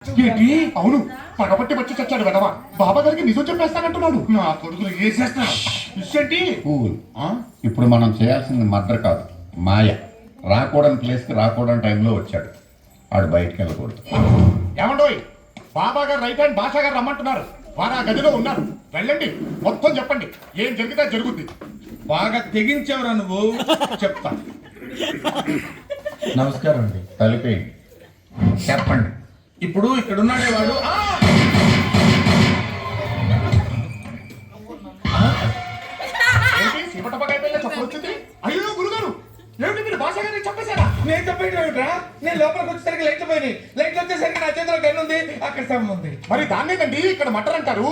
ఏంటి? అవును, పగబట్టి వచ్చి చచ్చాడు వెదవా. బాబా గారికి నిజం చెప్పేస్తానంటున్నాడు. నా కొడుకులు వేసేస్తాను. ఇష్టంటి కూల్. ఇప్పుడు మనం చేయాల్సింది మర్డర్ కాదు, మాయ. రాకూడని ప్లేస్కి రాకూడని టైంలో వచ్చాడు. వాడు బయటికి వెళ్ళకూడదు. ఏమండోయ్, బాబా గారు రైట్ హ్యాండ్ భాషా గారు రమ్మంటున్నారు. వారు ఆ గదిలో ఉన్నారు. వెళ్ళండి, మొత్తం చెప్పండి. ఏం జరిగితే జరుగుద్ది. బాగా తెగించావురా నువ్వు. చెప్తా. నమస్కారం అండి. తలిపేయండి, చెప్పండి. ఇప్పుడు ఇక్కడ ఉన్నాడే వాడు. ఏంటి సీమటపకాయ పిల్ల చెప్పు వచ్చింది? అయ్యో గురుగారు, ఏమిటి మీరు భాషా గారిని చెప్పేశారా? నేను చెప్పేటరా? నేను లోపలికి వచ్చేసరికి లైట్లు పోయినాయి. లైట్లు వచ్చేసరికి నా చేతిలో గన్ను ఉంది, అక్కడ శవం ఉంది. మరి దాన్నేనండి ఇక్కడ మటర్ అంటారు.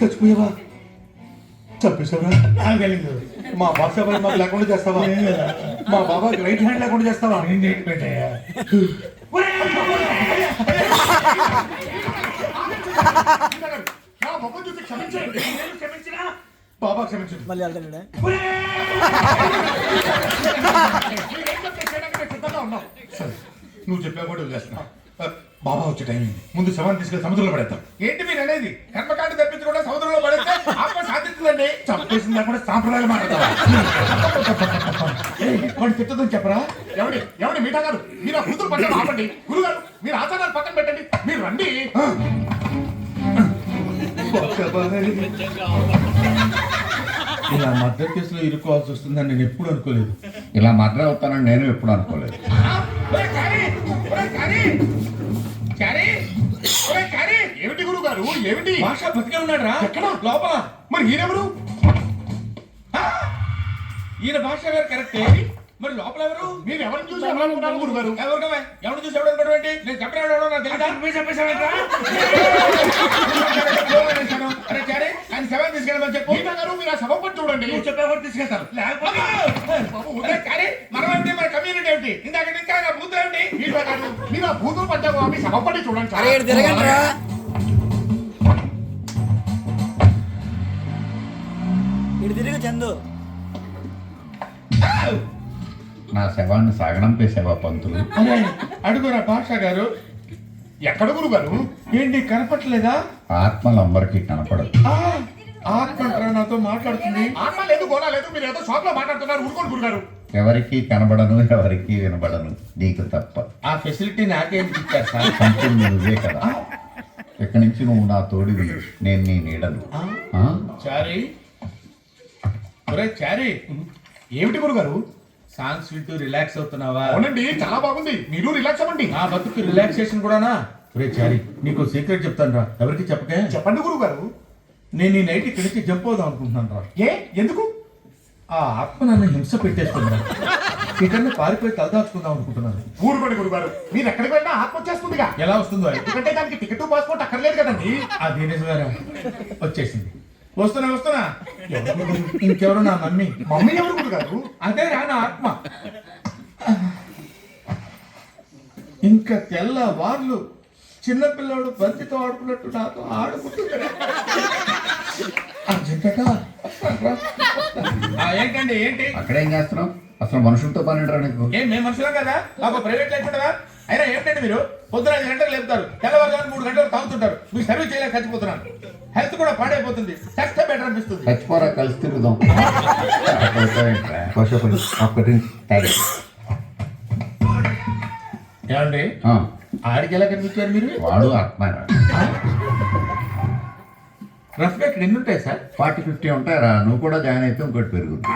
చచ్చిపోయావా? చంపేశావరా? నాకు తెలీదు. మా భాషాబాయి మాకు లేకుండా చేస్తావా? మా బాబాకి రైట్ హ్యాండ్ లేకుండా చేస్తావా? నేను చేసి పెట్టాయా? నా ముఖం చూసి క్షమించండి. నేను క్షమించినా బాబా క్షమించదు. మీరేం చెప్తే చేయడానికి నేను సిద్ధంగా ఉన్నాం. సరే, నువ్వు చెప్పా కూడా వదిలేస్తున్నా. బాబా వచ్చే టైం అయింది. ముందు శవాన్ని తీసుకెళ్ళి సముద్రంలో పడేద్దాం. ఏంటి మీరు అనేది? కర్మకాండ తప్పించకుండా సముద్రంలో పడితే ఆత్మ సాధించదండి. చంపేసింది లేకుండా సాంప్రదాయాలు మాట్లాడతావా? వాడు తిట్టదని చెప్పరా? ఎవడి మీఠా గారు, మీరు ఆ కూతురు పక్కన ఆపండి. గురుగారు, మీరు ఆచారాలు పక్కన పెట్టండి. మీరు రండి. ఇలా మర్డర్ కేసులో ఇరుకోవాల్సి వస్తుందని నేను ఎప్పుడు అనుకోలేదు. ఇలా మర్డర్ అవుతానని నేను ఎప్పుడు అనుకోలేదు. ఏమిటి గురుగారు, ఏమిటి? భాష బతికే ఉన్నాడు రా. ఎక్కడ? లోపల. మరి ఈయనెవరు? ఈయన భాష గారు కరెక్టే. మరి లోపల ఎవరు? మీరు ఎవరిని చూసి ఎవరనుకున్నారు గురుగారు? ఎవరు చూసి ఎవరు అనుకోవడం ఏంటి? నేను చెప్పినాడు నాకు తెలియదా? అరే చారి, ఆయన శవం తీసుకెళ్ళమని చెప్పు. మీఠా గారు, మీరు ఆ శవం పట్టు చూడండి. నువ్వు చెప్పేవాడు తీసుకెళ్తాను. లేకపోతే కానీ మనం ఏమిటి, మన కమ్యూనిటీ ఏమిటి? ఇందాక ఇంకా నా బూతులు ఏమిటి? మీఠా గారు, మీరు ఆ భూతులు పట్టావు, మీ శవం పట్టి చూడండి సార్. ఇటు తిరిగి చందు. నా శవాన్ని సాగనంపేసావా పంతులు? అరే అడుగురా భాష గారు. ఎక్కడ గురుగారు? ఏంటి కనపట్లేదా? ఆత్మలందరికీ కనపడదు. ఆత్మంటారా నాతో మాట్లాడుతుంది? ఆత్మ లేదు, గోళ లేదు. మీరు ఏదో షాప్ లో మాట్లాడుతున్నారు. ఊరుకోండి గురుగారు. ఎవరికి కనబడను, ఎవరికి వినబడను, నీకు తప్ప. ఆ ఫెసిలిటీ నాకేం ఇచ్చారు సార్? పంపింది నువ్వే కదా. ఇక్కడి నుంచి నువ్వు నా తోడివి, నేను నీ నీడను. చారీ, ఒరే చారీ, ఏమిటి గురుగారు? సాంగ్స్ వింటూ రిలాక్స్ అవుతున్నావా? అవునండి, చాలా బాగుంది. మీరు రిలాక్స్ అవ్వండి. నా బతుకు రిలాక్సేషన్ కూడానా? ఒరే చారీ, నీకు సీక్రెట్ చెప్తాను రా. ఎవరికి చెప్పకే. చెప్పండి గురుగారు. నేను ఈ నైట్ ఇక్కడి నుంచి జంప్ అవుదాం అనుకుంటున్నాను రా. ఎందుకు? ఆ ఆత్మ నన్ను హింస పెట్టేస్తున్నా. ఇక్కడనే పారిపోయి తలదాచుకుందాం అనుకుంటున్నాను. ఊరుకోండి గురుగారు. మీరు ఎక్కడికి వెళ్ళినా ఆత్మ వచ్చేస్తుందిగా. ఎలా వస్తుందో అయితే. ఎందుకంటే దానికి టికెట్ పాస్పోర్ట్ అక్కర్లేదు కదండి. అది నిజమేరా, వచ్చేసింది. వస్తున్నా. ఇంకెవరు? నా మమ్మీ. మమ్మీ ఎవరు గురుగారు? అదే రా నా ఆత్మ. ఇంకా తెల్లవార్లు చిన్నపిల్లడు బంతితో ఆడుకున్నట్టు నాతో ఆడుకుంటున్నాడు. ఏంటండి ఏంటి? అక్కడేం చేస్తున్నావు? అసలు మనుషులతో పని నీకు? ఏం మేము మనుషులం కదా? మాకు ప్రైవేట్ లైఫ్ ఉంటుందా? అయినా ఏంటండి మీరు పొద్దున 5 గంటలకు లేపుతారు, తెల్లవారుజామున 3 గంటలకు తాగుతుంటారు. మీకు సర్వీస్ చేయలేక చచ్చిపోతున్నాను. హెల్త్ కూడా పాడైపోతుంది. చస్తే బెటర్ అనిపిస్తుంది. చచ్చిపోరా, కలిసి తిరుగుదాం. ఏమండి ఆడికి ఎలా కనిపించారు మీరు? వాడు ఆత్మ. రఫ్ గా ఇక్కడ ఎన్ని ఉంటాయి సార్? 40-50 ఉంటాయరా. నువ్వు కూడా జాయిన్ అయితే ఇంకోటి పెరుగుతుంది.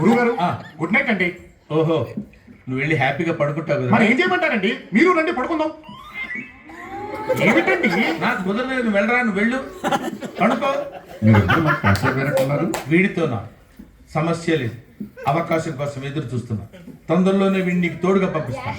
గురుగారు, గుడ్ నైట్ అండి. ఓహో, నువ్వు వెళ్ళి హ్యాపీగా పడుకుంటావు కదా. మరి ఏం చేయమంటారండి? మీరు రండి, పడుకుందాం. ఏమిటండి? నాకు కుదరలేదు. నువ్వు వెళ్ళరా, నువ్వు వెళ్ళు, పడుకో. మీరు ఎప్పుడు మాకు కన్సల్ట్ అయినట్టున్నారు. వీడితోనా సమస్య లేదు. అవకాశం కోసం ఎదురు చూస్తున్నా. తొందరలోనే వీడిని నీకు తోడుగా పంపిస్తాను.